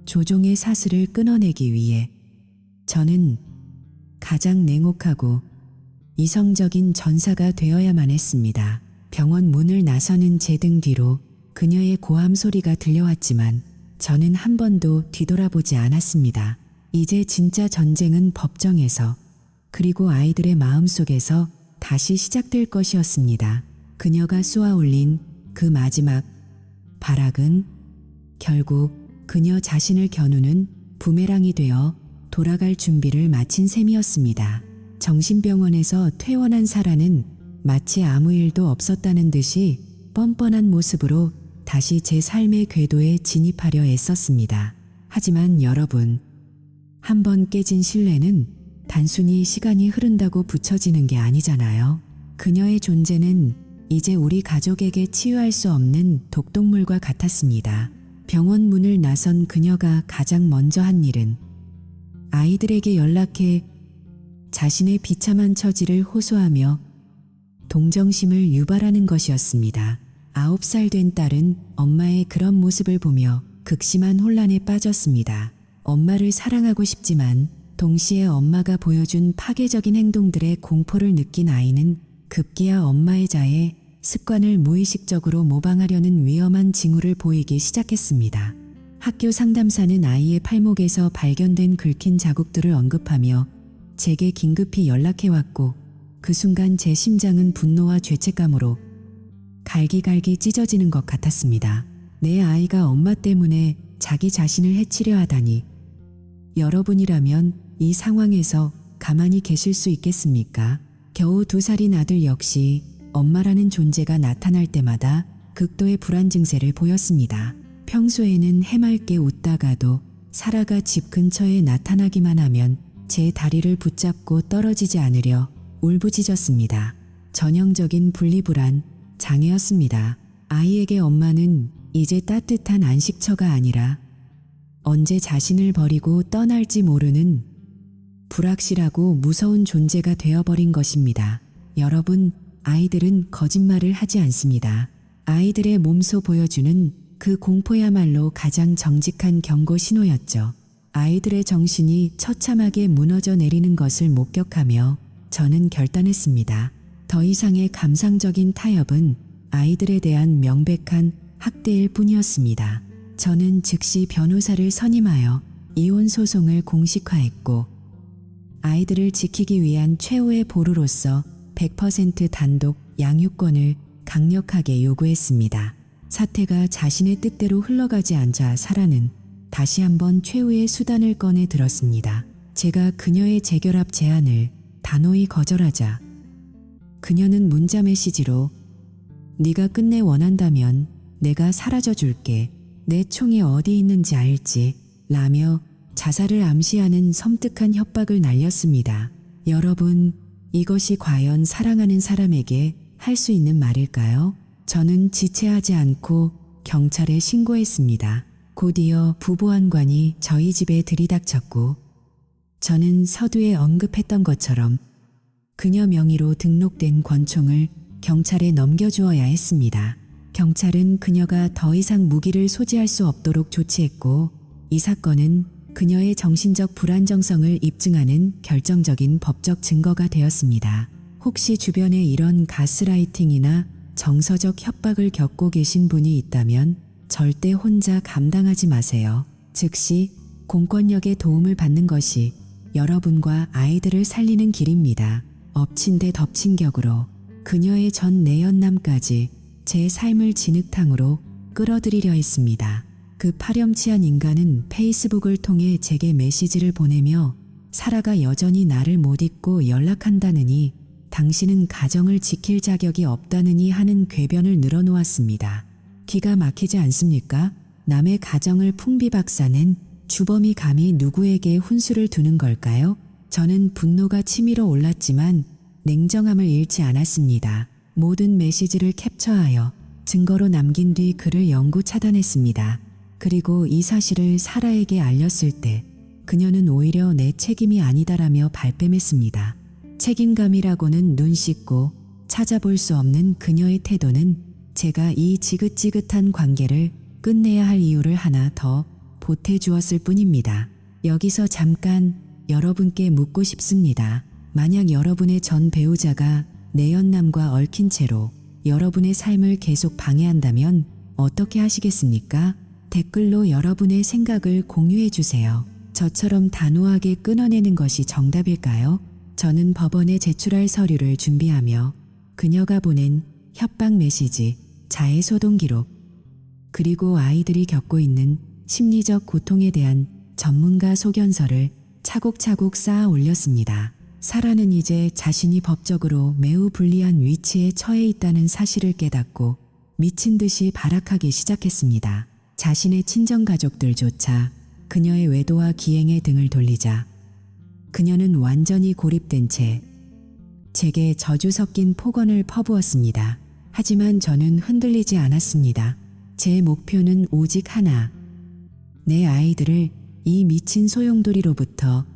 [SPEAKER 1] 조종의 사슬을 끊어내기 위해 저는 가장 냉혹하고 이성적인 전사가 되어야만 했습니다. 병원 문을 나서는 제 등 뒤로 그녀의 고함 소리가 들려왔지만 저는 한 번도 뒤돌아보지 않았습니다. 이제 진짜 전쟁은 법정에서, 그리고 아이들의 마음속에서 다시 시작될 것이었습니다. 그녀가 쏘아올린 그 마지막 발악은 결국 그녀 자신을 겨누는 부메랑이 되어 돌아갈 준비를 마친 셈이었습니다. 정신병원에서 퇴원한 사라는 마치 아무 일도 없었다는 듯이 뻔뻔한 모습으로 다시 제 삶의 궤도에 진입하려 애썼습니다. 하지만 여러분, 한번 깨진 신뢰는 단순히 시간이 흐른다고 붙여지는 게 아니잖아요. 그녀의 존재는 이제 우리 가족에게 치유할 수 없는 독동물과 같았습니다. 병원 문을 나선 그녀가 가장 먼저 한 일은 아이들에게 연락해 자신의 비참한 처지를 호소하며 동정심을 유발하는 것이었습니다. 9살 된 딸은 엄마의 그런 모습을 보며 극심한 혼란에 빠졌습니다. 엄마를 사랑하고 싶지만 동시에 엄마가 보여준 파괴적인 행동들의 공포를 느낀 아이는 급기야 엄마의 자해 습관을 무의식적으로 모방하려는 위험한 징후를 보이기 시작했습니다. 학교 상담사는 아이의 팔목에서 발견된 긁힌 자국들을 언급하며 제게 긴급히 연락해왔고 그 순간 제 심장은 분노와 죄책감으로 갈기갈기 찢어지는 것 같았습니다. 내 아이가 엄마 때문에 자기 자신을 해치려 하다니. 여러분이라면 이 상황에서 가만히 계실 수 있겠습니까? 겨우 2살인 아들 역시 엄마라는 존재가 나타날 때마다 극도의 불안 증세를 보였습니다. 평소에는 해맑게 웃다가도 사라가 집 근처에 나타나기만 하면 제 다리를 붙잡고 떨어지지 않으려 울부짖었습니다. 전형적인 분리불안 장애였습니다. 아이에게 엄마는 이제 따뜻한 안식처가 아니라 언제 자신을 버리고 떠날지 모르는 불확실하고 무서운 존재가 되어버린 것입니다. 여러분, 아이들은 거짓말을 하지 않습니다. 아이들의 몸소 보여주는 그 공포야말로 가장 정직한 경고 신호였죠. 아이들의 정신이 처참하게 무너져 내리는 것을 목격하며 저는 결단했습니다. 더 이상의 감상적인 타협은 아이들에 대한 명백한 학대일 뿐이었습니다. 저는 즉시 변호사를 선임하여 이혼 소송을 공식화했고 아이들을 지키기 위한 최후의 보루로서 100% 단독 양육권을 강력하게 요구했습니다. 사태가 자신의 뜻대로 흘러가지 않자 사라는 다시 한번 최후의 수단을 꺼내 들었습니다. 제가 그녀의 재결합 제안을 단호히 거절하자 그녀는 문자 메시지로 네가 끝내 원한다면 내가 사라져 줄게. 내 총이 어디 있는지 알지? 라며 자살을 암시하는 섬뜩한 협박을 날렸습니다. 여러분, 이것이 과연 사랑하는 사람에게 할 수 있는 말일까요? 저는 지체하지 않고 경찰에 신고했습니다. 곧이어 부보안관이 저희 집에 들이닥쳤고 저는 서두에 언급했던 것처럼 그녀 명의로 등록된 권총을 경찰에 넘겨주어야 했습니다. 경찰은 그녀가 더 이상 무기를 소지할 수 없도록 조치했고 이 사건은 그녀의 정신적 불안정성을 입증하는 결정적인 법적 증거가 되었습니다. 혹시 주변에 이런 가스라이팅이나 정서적 협박을 겪고 계신 분이 있다면 절대 혼자 감당하지 마세요. 즉시 공권력의 도움을 받는 것이 여러분과 아이들을 살리는 길입니다. 엎친 데 덮친 격으로 그녀의 전 내연남까지 제 삶을 진흙탕으로 끌어들이려 했습니다. 그 파렴치한 인간은 페이스북을 통해 제게 메시지를 보내며 사라가 여전히 나를 못 잊고 연락한다느니 당신은 가정을 지킬 자격이 없다느니 하는 궤변을 늘어놓았습니다. 기가 막히지 않습니까? 남의 가정을 풍비박산낸 주범이 감히 누구에게 훈수를 두는 걸까요? 저는 분노가 치밀어 올랐지만 냉정함을 잃지 않았습니다. 모든 메시지를 캡처하여 증거로 남긴 뒤 글을 영구 차단했습니다. 그리고 이 사실을 사라에게 알렸을 때 그녀는 오히려 내 책임이 아니다라며 발뺌했습니다. 책임감이라고는 눈 씻고 찾아볼 수 없는 그녀의 태도는 제가 이 지긋지긋한 관계를 끝내야 할 이유를 하나 더 보태주었을 뿐입니다. 여기서 잠깐 여러분께 묻고 싶습니다. 만약 여러분의 전 배우자가 내연남과 얽힌 채로 여러분의 삶을 계속 방해한다면 어떻게 하시겠습니까? 댓글로 여러분의 생각을 공유해 주세요. 저처럼 단호하게 끊어내는 것이 정답일까요? 저는 법원에 제출할 서류를 준비하며 그녀가 보낸 협박 메시지, 자해 소동 기록, 그리고 아이들이 겪고 있는 심리적 고통에 대한 전문가 소견서를 차곡차곡 쌓아 올렸습니다. 사라는 이제 자신이 법적으로 매우 불리한 위치에 처해 있다는 사실을 깨닫고 미친 듯이 발악하기 시작했습니다. 자신의 친정가족들조차 그녀의 외도와 기행에 등을 돌리자 그녀는 완전히 고립된 채 제게 저주 섞인 폭언을 퍼부었습니다. 하지만 저는 흔들리지 않았습니다. 제 목표는 오직 하나. 내 아이들을 이 미친 소용돌이로부터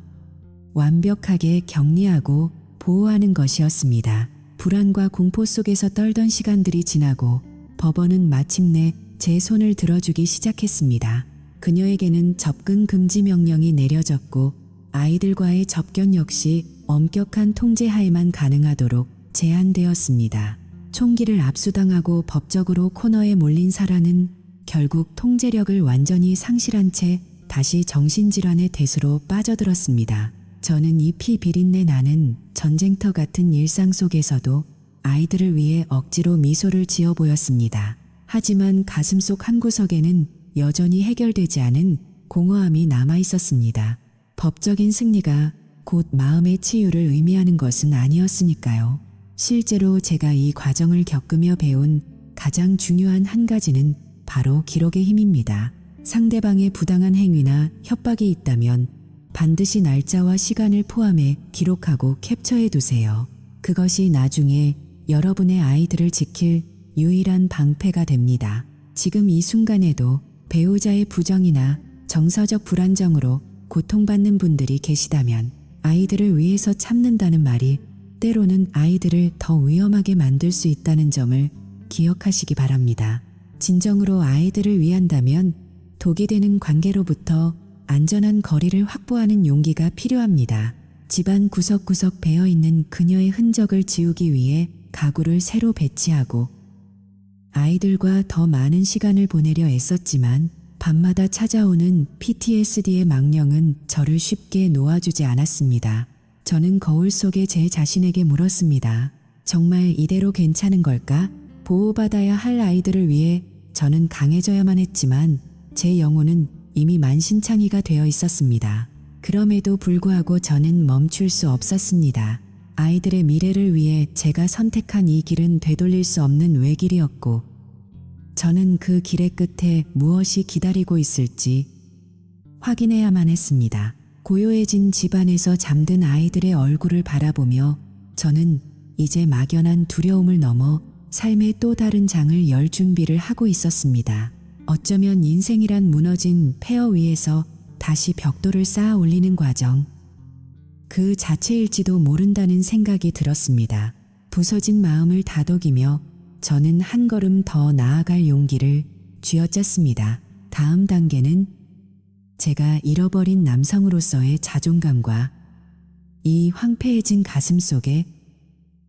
[SPEAKER 1] 완벽하게 격리하고 보호하는 것이었습니다. 불안과 공포 속에서 떨던 시간들이 지나고 법원은 마침내 제 손을 들어주기 시작했습니다. 그녀에게는 접근 금지 명령이 내려졌고 아이들과의 접견 역시 엄격한 통제하에만 가능하도록 제한되었습니다. 총기를 압수당하고 법적으로 코너에 몰린 사라는 결국 통제력을 완전히 상실한 채 다시 정신질환의 대수로 빠져들었습니다. 저는 이 피 비린내 나는 전쟁터 같은 일상 속에서도 아이들을 위해 억지로 미소를 지어 보였습니다. 하지만 가슴속 한구석에는 여전히 해결되지 않은 공허함이 남아 있었습니다. 법적인 승리가 곧 마음의 치유를 의미하는 것은 아니었으니까요. 실제로 제가 이 과정을 겪으며 배운 가장 중요한 한 가지는 바로 기록의 힘입니다. 상대방의 부당한 행위나 협박이 있다면 반드시 날짜와 시간을 포함해 기록하고 캡처해 두세요. 그것이 나중에 여러분의 아이들을 지킬 유일한 방패가 됩니다. 지금 이 순간에도 배우자의 부정이나 정서적 불안정으로 고통받는 분들이 계시다면 아이들을 위해서 참는다는 말이 때로는 아이들을 더 위험하게 만들 수 있다는 점을 기억하시기 바랍니다. 진정으로 아이들을 위한다면 독이 되는 관계로부터 안전한 거리를 확보하는 용기가 필요합니다. 집안 구석구석 배어있는 그녀의 흔적을 지우기 위해 가구를 새로 배치하고 아이들과 더 많은 시간을 보내려 애썼지만 밤마다 찾아오는 PTSD의 망령은 저를 쉽게 놓아주지 않았습니다. 저는 거울 속에 제 자신에게 물었습니다. 정말 이대로 괜찮은 걸까? 보호받아야 할 아이들을 위해 저는 강해져야만 했지만 제 영혼은 이미 만신창이가 되어 있었습니다. 그럼에도 불구하고 저는 멈출 수 없었습니다. 아이들의 미래를 위해 제가 선택한 이 길은 되돌릴 수 없는 외길이었고 저는 그 길의 끝에 무엇이 기다리고 있을지 확인해야만 했습니다. 고요해진 집안에서 잠든 아이들의 얼굴을 바라보며 저는 이제 막연한 두려움을 넘어 삶의 또 다른 장을 열 준비를 하고 있었습니다. 어쩌면 인생이란 무너진 폐허 위에서 다시 벽돌을 쌓아 올리는 과정, 그 자체일지도 모른다는 생각이 들었습니다. 부서진 마음을 다독이며 저는 한 걸음 더 나아갈 용기를 쥐어짰습니다. 다음 단계는 제가 잃어버린 남성으로서의 자존감과 이 황폐해진 가슴 속에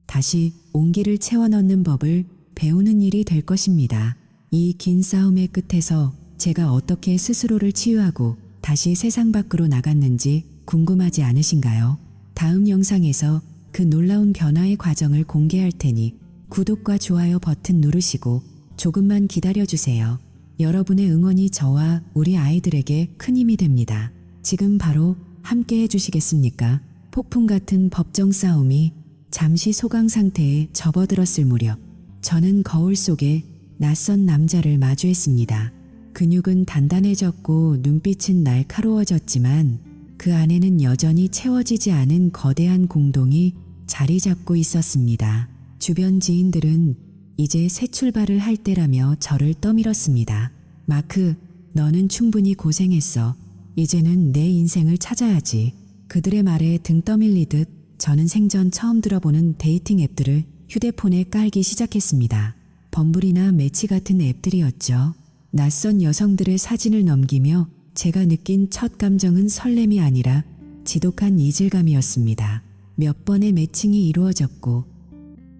[SPEAKER 1] 다시 온기를 채워 넣는 법을 배우는 일이 될 것입니다. 이 긴 싸움의 끝에서 제가 어떻게 스스로를 치유하고 다시 세상 밖으로 나갔는지 궁금하지 않으신가요? 다음 영상에서 그 놀라운 변화의 과정을 공개할 테니 구독과 좋아요 버튼 누르시고 조금만 기다려주세요. 여러분의 응원이 저와 우리 아이들에게 큰 힘이 됩니다. 지금 바로 함께 해주시겠습니까? 폭풍 같은 법정 싸움이 잠시 소강 상태에 접어들었을 무렵 저는 거울 속에 낯선 남자를 마주했습니다. 근육은 단단해졌고 눈빛은 날카로워졌지만 그 안에는 여전히 채워지지 않은 거대한 공동이 자리 잡고 있었습니다. 주변 지인들은 이제 새 출발을 할 때라며 저를 떠밀었습니다. 마크, 너는 충분히 고생했어. 이제는 내 인생을 찾아야지. 그들의 말에 등 떠밀리듯 저는 생전 처음 들어보는 데이팅 앱들을 휴대폰에 깔기 시작했습니다. 범블이나 매치 같은 앱들이었죠. 낯선 여성들의 사진을 넘기며 제가 느낀 첫 감정은 설렘이 아니라 지독한 이질감이었습니다. 몇 번의 매칭이 이루어졌고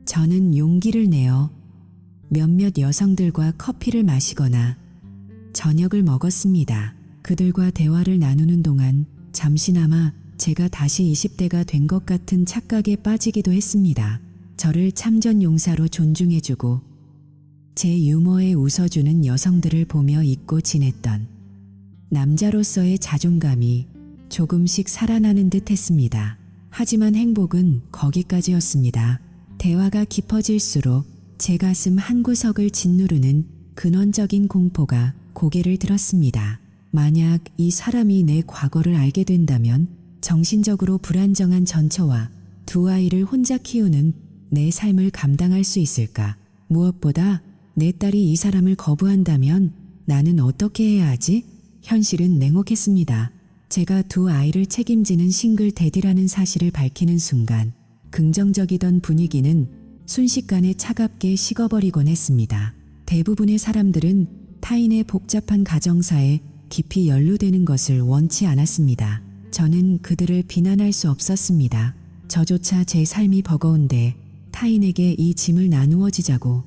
[SPEAKER 1] 저는 용기를 내어 몇몇 여성들과 커피를 마시거나 저녁을 먹었습니다. 그들과 대화를 나누는 동안 잠시나마 제가 다시 20대가 된 것 같은 착각에 빠지기도 했습니다. 저를 참전 용사로 존중해주고 제 유머에 웃어주는 여성들을 보며 잊고 지냈던 남자로서의 자존감이 조금씩 살아나는 듯 했습니다. 하지만 행복은 거기까지였습니다. 대화가 깊어질수록 제 가슴 한구석을 짓누르는 근원적인 공포가 고개를 들었습니다. 만약 이 사람이 내 과거를 알게 된다면 정신적으로 불안정한 전처와 두 아이를 혼자 키우는 내 삶을 감당할 수 있을까? 무엇보다 내 딸이 이 사람을 거부한다면 나는 어떻게 해야 하지? 현실은 냉혹했습니다. 제가 두 아이를 책임지는 싱글 대디라는 사실을 밝히는 순간 긍정적이던 분위기는 순식간에 차갑게 식어버리곤 했습니다. 대부분의 사람들은 타인의 복잡한 가정사에 깊이 연루되는 것을 원치 않았습니다. 저는 그들을 비난할 수 없었습니다. 저조차 제 삶이 버거운데 타인에게 이 짐을 나누어지자고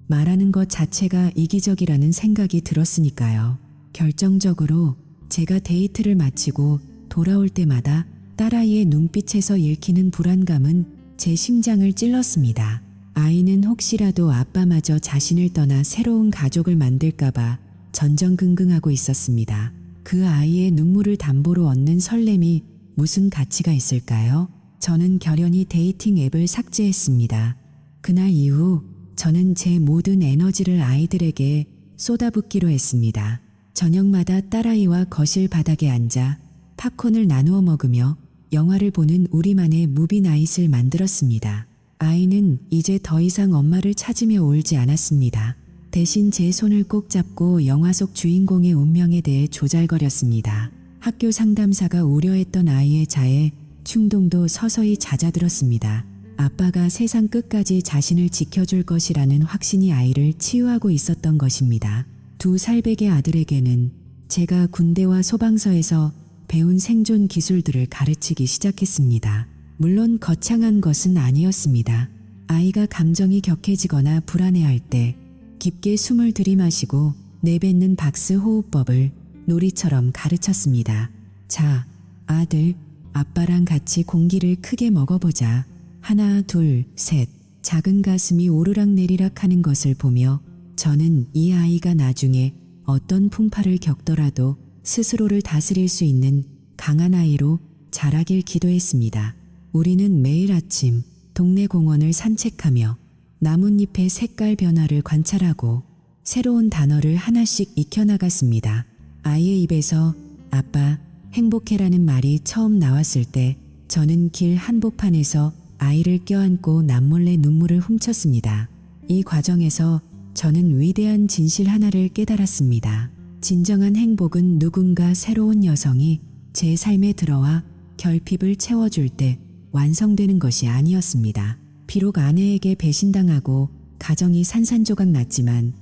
[SPEAKER 1] 말하는 것 자체가 이기적이라는 생각이 들었으니까요. 결정적으로 제가 데이트를 마치고 돌아올 때마다 딸아이의 눈빛에서 읽히는 불안감은 제 심장을 찔렀습니다. 아이는 혹시라도 아빠마저 자신을 떠나 새로운 가족을 만들까봐 전전긍긍하고 있었습니다. 그 아이의 눈물을 담보로 얻는 설렘이 무슨 가치가 있을까요? 저는 결연히 데이팅 앱을 삭제했습니다. 그날 이후 저는 제 모든 에너지를 아이들에게 쏟아붓기로 했습니다. 저녁마다 딸아이와 거실 바닥에 앉아 팝콘을 나누어 먹으며 영화를 보는 우리만의 무비나잇을 만들었습니다. 아이는 이제 더 이상 엄마를 찾으며 울지 않았습니다. 대신 제 손을 꼭 잡고 영화 속 주인공의 운명에 대해 조잘거렸습니다. 학교 상담사가 우려했던 아이의 자해, 충동도 서서히 잦아들었습니다. 아빠가 세상 끝까지 자신을 지켜줄 것이라는 확신이 아이를 치유하고 있었던 것입니다. 2살배기 아들에게는 제가 군대와 소방서에서 배운 생존 기술들을 가르치기 시작했습니다. 물론 거창한 것은 아니었습니다. 아이가 감정이 격해지거나 불안해할 때 깊게 숨을 들이마시고 내뱉는 박스 호흡법을 놀이처럼 가르쳤습니다. 자, 아들, 아빠랑 같이 공기를 크게 먹어보자. 하나, 둘, 셋. 작은 가슴이 오르락내리락 하는 것을 보며 저는 이 아이가 나중에 어떤 풍파를 겪더라도 스스로를 다스릴 수 있는 강한 아이로 자라길 기도했습니다. 우리는 매일 아침 동네 공원을 산책하며 나뭇잎의 색깔 변화를 관찰하고 새로운 단어를 하나씩 익혀나갔습니다. 아이의 입에서 아빠, 행복해라는 말이 처음 나왔을 때 저는 길 한복판에서 아이를 껴안고 남몰래 눈물을 훔쳤습니다. 이 과정에서 저는 위대한 진실 하나를 깨달았습니다. 진정한 행복은 누군가 새로운 여성이 제 삶에 들어와 결핍을 채워줄 때 완성되는 것이 아니었습니다. 비록 아내에게 배신당하고 가정이 산산조각 났지만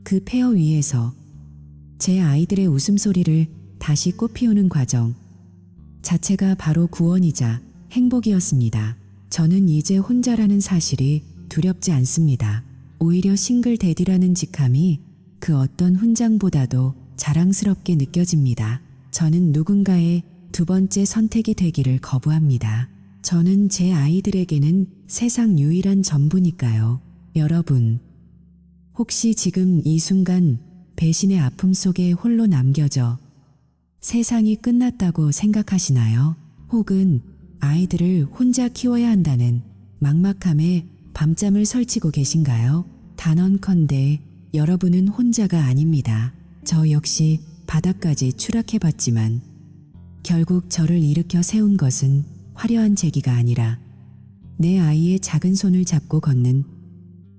[SPEAKER 1] 그 폐허 위에서 제 아이들의 웃음소리를 다시 꽃피우는 과정 자체가 바로 구원이자 행복이었습니다. 저는 이제 혼자라는 사실이 두렵지 않습니다. 오히려 싱글 데디라는 직함이 그 어떤 훈장보다도 자랑스럽게 느껴집니다. 저는 누군가의 두 번째 선택이 되기를 거부합니다. 저는 제 아이들에게는 세상 유일한 전부니까요. 여러분, 혹시 지금 이 순간 배신의 아픔 속에 홀로 남겨져 세상이 끝났다고 생각하시나요? 혹은 아이들을 혼자 키워야 한다는 막막함에 밤잠을 설치고 계신가요? 단언컨대 여러분은 혼자가 아닙니다. 저 역시 바닥까지 추락해봤지만 결국 저를 일으켜 세운 것은 화려한 제기가 아니라 내 아이의 작은 손을 잡고 걷는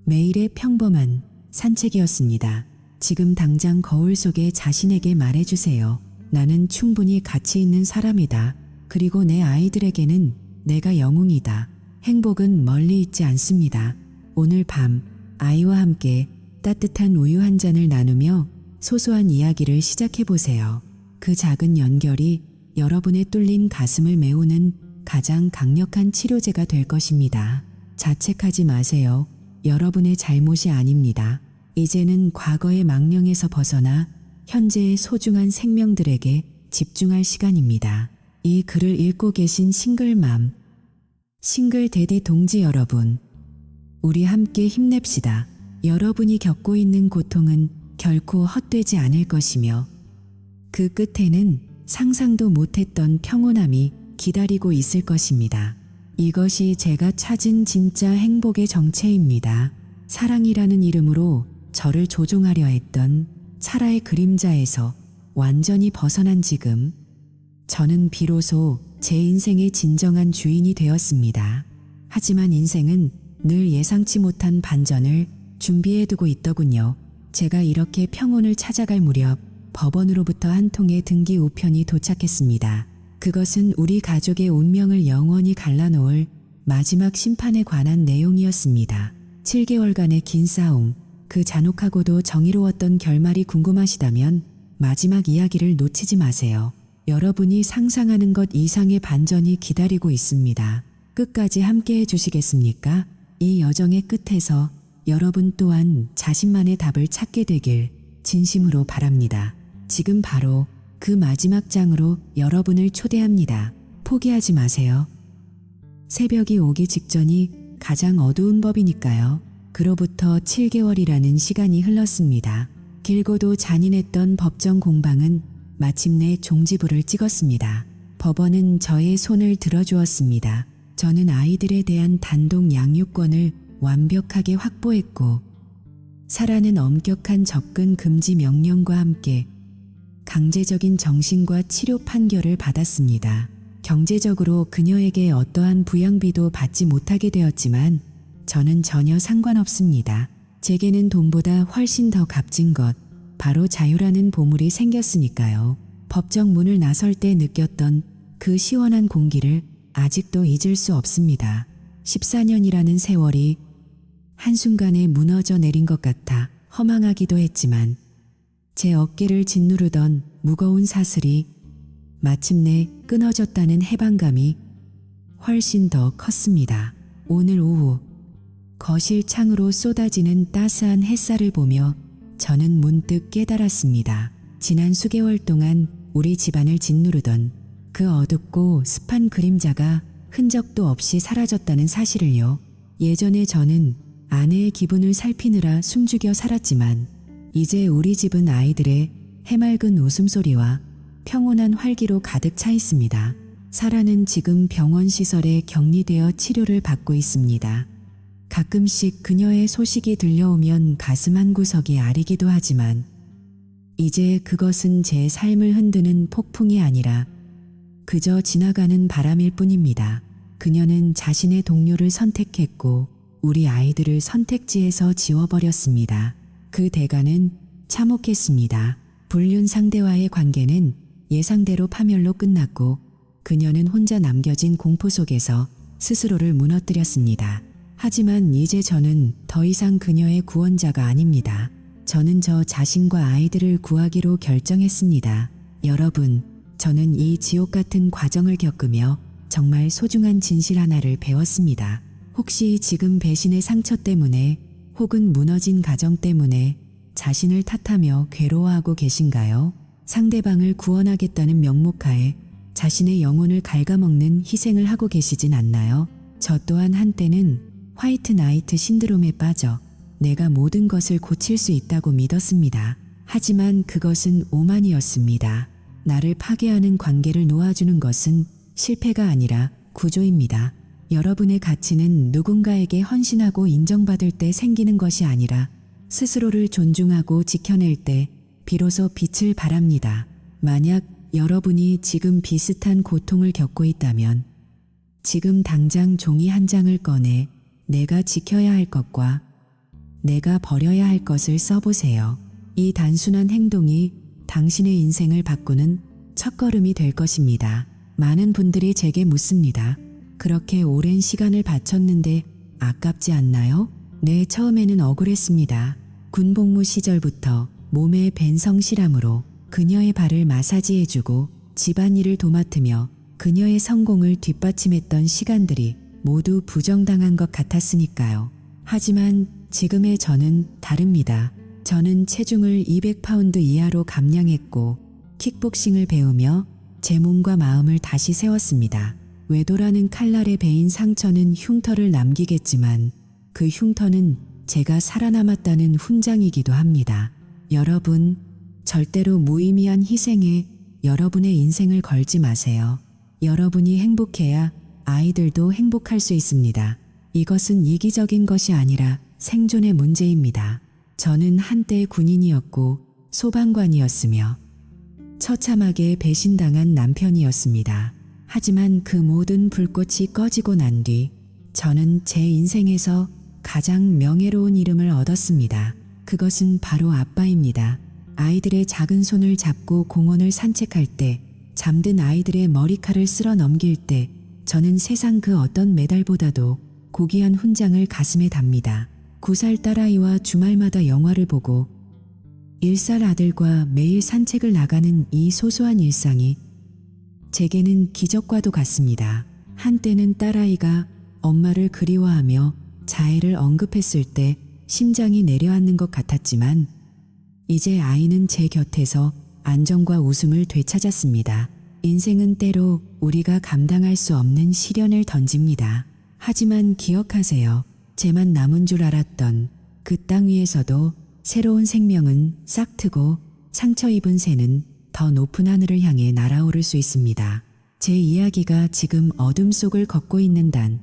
[SPEAKER 1] 매일의 평범한 산책이었습니다. 지금 당장 거울 속에 자신에게 말해주세요. 나는 충분히 가치 있는 사람이다. 그리고 내 아이들에게는 내가 영웅이다. 행복은 멀리 있지 않습니다. 오늘 밤 아이와 함께 따뜻한 우유 한 잔을 나누며 소소한 이야기를 시작해보세요. 그 작은 연결이 여러분의 뚫린 가슴을 메우는 가장 강력한 치료제가 될 것입니다. 자책하지 마세요. 여러분의 잘못이 아닙니다. 이제는 과거의 망령에서 벗어나 현재의 소중한 생명들에게 집중할 시간입니다. 이 글을 읽고 계신 싱글맘, 싱글데디 동지 여러분, 우리 함께 힘냅시다. 여러분이 겪고 있는 고통은 결코 헛되지 않을 것이며 그 끝에는 상상도 못했던 평온함이 기다리고 있을 것입니다. 이것이 제가 찾은 진짜 행복의 정체입니다. 사랑이라는 이름으로 저를 조종하려 했던 차라의 그림자에서 완전히 벗어난 지금, 저는 비로소 제 인생의 진정한 주인이 되었습니다. 하지만 인생은 늘 예상치 못한 반전을 준비해두고 있더군요. 제가 이렇게 평온을 찾아갈 무렵 법원으로부터 한 통의 등기 우편이 도착했습니다. 그것은 우리 가족의 운명을 영원히 갈라놓을 마지막 심판에 관한 내용이었습니다. 7개월간의 긴 싸움, 그 잔혹하고도 정의로웠던 결말이 궁금하시다면 마지막 이야기를 놓치지 마세요. 여러분이 상상하는 것 이상의 반전이 기다리고 있습니다. 끝까지 함께 해주시겠습니까? 이 여정의 끝에서 여러분 또한 자신만의 답을 찾게 되길 진심으로 바랍니다. 지금 바로 그 마지막 장으로 여러분을 초대합니다. 포기하지 마세요. 새벽이 오기 직전이 가장 어두운 법이니까요. 그로부터 7개월이라는 시간이 흘렀습니다. 길고도 잔인했던 법정 공방은 마침내 종지부를 찍었습니다. 법원은 저의 손을 들어주었습니다. 저는 아이들에 대한 단독 양육권을 완벽하게 확보했고, 사라는 엄격한 접근 금지 명령과 함께 강제적인 정신과 치료 판결을 받았습니다. 경제적으로 그녀에게 어떠한 부양비도 받지 못하게 되었지만 저는 전혀 상관없습니다. 제게는 돈보다 훨씬 더 값진 것, 바로 자유라는 보물이 생겼으니까요. 법정 문을 나설 때 느꼈던 그 시원한 공기를 아직도 잊을 수 없습니다. 14년이라는 세월이 한순간에 무너져 내린 것 같아 허망하기도 했지만 제 어깨를 짓누르던 무거운 사슬이 마침내 끊어졌다는 해방감이 훨씬 더 컸습니다. 오늘 오후 거실 창으로 쏟아지는 따스한 햇살을 보며 저는 문득 깨달았습니다. 지난 수개월 동안 우리 집안을 짓누르던 그 어둡고 습한 그림자가 흔적도 없이 사라졌다는 사실을요. 예전에 저는 아내의 기분을 살피느라 숨죽여 살았지만 이제 우리 집은 아이들의 해맑은 웃음소리와 평온한 활기로 가득 차 있습니다. 사라는 지금 병원 시설에 격리되어 치료를 받고 있습니다. 가끔씩 그녀의 소식이 들려오면 가슴 한구석이 아리기도 하지만 이제 그것은 제 삶을 흔드는 폭풍이 아니라 그저 지나가는 바람일 뿐입니다. 그녀는 자신의 동료를 선택했고 우리 아이들을 선택지에서 지워버렸습니다. 그 대가는 참혹했습니다. 불륜 상대와의 관계는 예상대로 파멸로 끝났고 그녀는 혼자 남겨진 공포 속에서 스스로를 무너뜨렸습니다. 하지만 이제 저는 더 이상 그녀의 구원자가 아닙니다. 저는 저 자신과 아이들을 구하기로 결정했습니다. 여러분, 저는 이 지옥 같은 과정을 겪으며 정말 소중한 진실 하나를 배웠습니다. 혹시 지금 배신의 상처 때문에 혹은 무너진 가정 때문에 자신을 탓하며 괴로워하고 계신가요? 상대방을 구원하겠다는 명목하에 자신의 영혼을 갉아먹는 희생을 하고 계시진 않나요? 저 또한 한때는 화이트 나이트 신드롬에 빠져 내가 모든 것을 고칠 수 있다고 믿었습니다. 하지만 그것은 오만이었습니다. 나를 파괴하는 관계를 놓아주는 것은 실패가 아니라 구조입니다. 여러분의 가치는 누군가에게 헌신하고 인정받을 때 생기는 것이 아니라 스스로를 존중하고 지켜낼 때 비로소 빛을 발합니다. 만약 여러분이 지금 비슷한 고통을 겪고 있다면 지금 당장 종이 한 장을 꺼내 내가 지켜야 할 것과 내가 버려야 할 것을 써보세요. 이 단순한 행동이 당신의 인생을 바꾸는 첫걸음이 될 것입니다. 많은 분들이 제게 묻습니다. 그렇게 오랜 시간을 바쳤는데 아깝지 않나요? 네, 처음에는 억울했습니다. 군복무 시절부터 몸에 밴 성실함으로 그녀의 발을 마사지해주고 집안일을 도맡으며 그녀의 성공을 뒷받침했던 시간들이 모두 부정당한 것 같았으니까요. 하지만 지금의 저는 다릅니다. 저는 체중을 200파운드 이하로 감량했고 킥복싱을 배우며 제 몸과 마음을 다시 세웠습니다. 외도라는 칼날에 베인 상처는 흉터를 남기겠지만 그 흉터는 제가 살아남았다는 훈장이기도 합니다. 여러분, 절대로 무의미한 희생에 여러분의 인생을 걸지 마세요. 여러분이 행복해야 아이들도 행복할 수 있습니다. 이것은 이기적인 것이 아니라 생존의 문제입니다. 저는 한때 군인이었고 소방관이었으며 처참하게 배신당한 남편이었습니다. 하지만 그 모든 불꽃이 꺼지고 난 뒤 저는 제 인생에서 가장 명예로운 이름을 얻었습니다. 그것은 바로 아빠입니다. 아이들의 작은 손을 잡고 공원을 산책할 때, 잠든 아이들의 머리칼을 쓸어 넘길 때 저는 세상 그 어떤 메달보다도 고귀한 훈장을 가슴에 답니다. 9살 딸아이와 주말마다 영화를 보고 1살 아들과 매일 산책을 나가는 이 소소한 일상이 제게는 기적과도 같습니다. 한때는 딸아이가 엄마를 그리워하며 자해를 언급했을 때 심장이 내려앉는 것 같았지만 이제 아이는 제 곁에서 안정과 웃음을 되찾았습니다. 인생은 때로 우리가 감당할 수 없는 시련을 던집니다. 하지만 기억하세요. 쟤만 남은 줄 알았던 그 땅 위에서도 새로운 생명은 싹트고 상처 입은 새는 더 높은 하늘을 향해 날아오를 수 있습니다. 제 이야기가 지금 어둠 속을 걷고 있는 단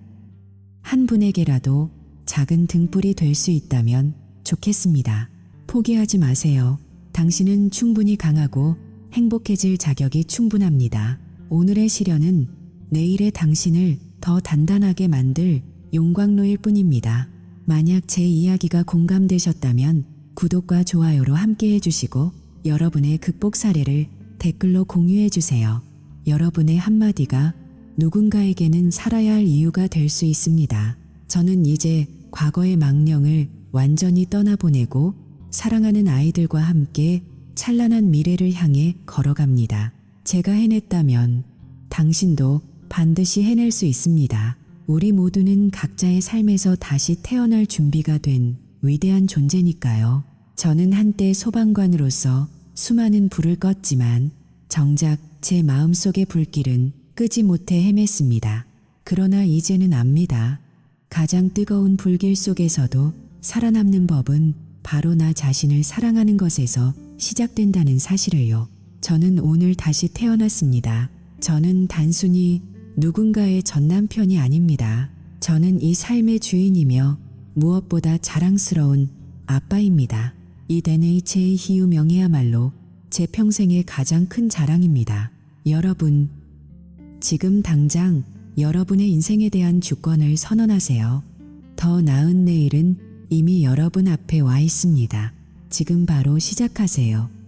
[SPEAKER 1] 한 분에게라도 작은 등불이 될 수 있다면 좋겠습니다. 포기하지 마세요. 당신은 충분히 강하고 행복해질 자격이 충분합니다. 오늘의 시련은 내일의 당신을 더 단단하게 만들 용광로일 뿐입니다. 만약 제 이야기가 공감되셨다면 구독과 좋아요로 함께 해주시고 여러분의 극복 사례를 댓글로 공유해주세요. 여러분의 한마디가 누군가에게는 살아야 할 이유가 될 수 있습니다. 저는 이제 과거의 망령을 완전히 떠나보내고 사랑하는 아이들과 함께 찬란한 미래를 향해 걸어갑니다. 제가 해냈다면 당신도 반드시 해낼 수 있습니다. 우리 모두는 각자의 삶에서 다시 태어날 준비가 된 위대한 존재니까요. 저는 한때 소방관으로서 수많은 불을 껐지만 정작 제 마음속의 불길은 끄지 못해 헤맸습니다. 그러나 이제는 압니다. 가장 뜨거운 불길 속에서도 살아남는 법은 바로 나 자신을 사랑하는 것에서 시작된다는 사실을요. 저는 오늘 다시 태어났습니다. 저는 단순히 누군가의 전남편이 아닙니다. 저는 이 삶의 주인이며 무엇보다 자랑스러운 아빠입니다. 이 NH의 희유 명예야말로 제 평생의 가장 큰 자랑입니다. 여러분, 지금 당장 여러분의 인생에 대한 주권을 선언하세요. 더 나은 내일은 이미 여러분 앞에 와 있습니다. 지금 바로 시작하세요.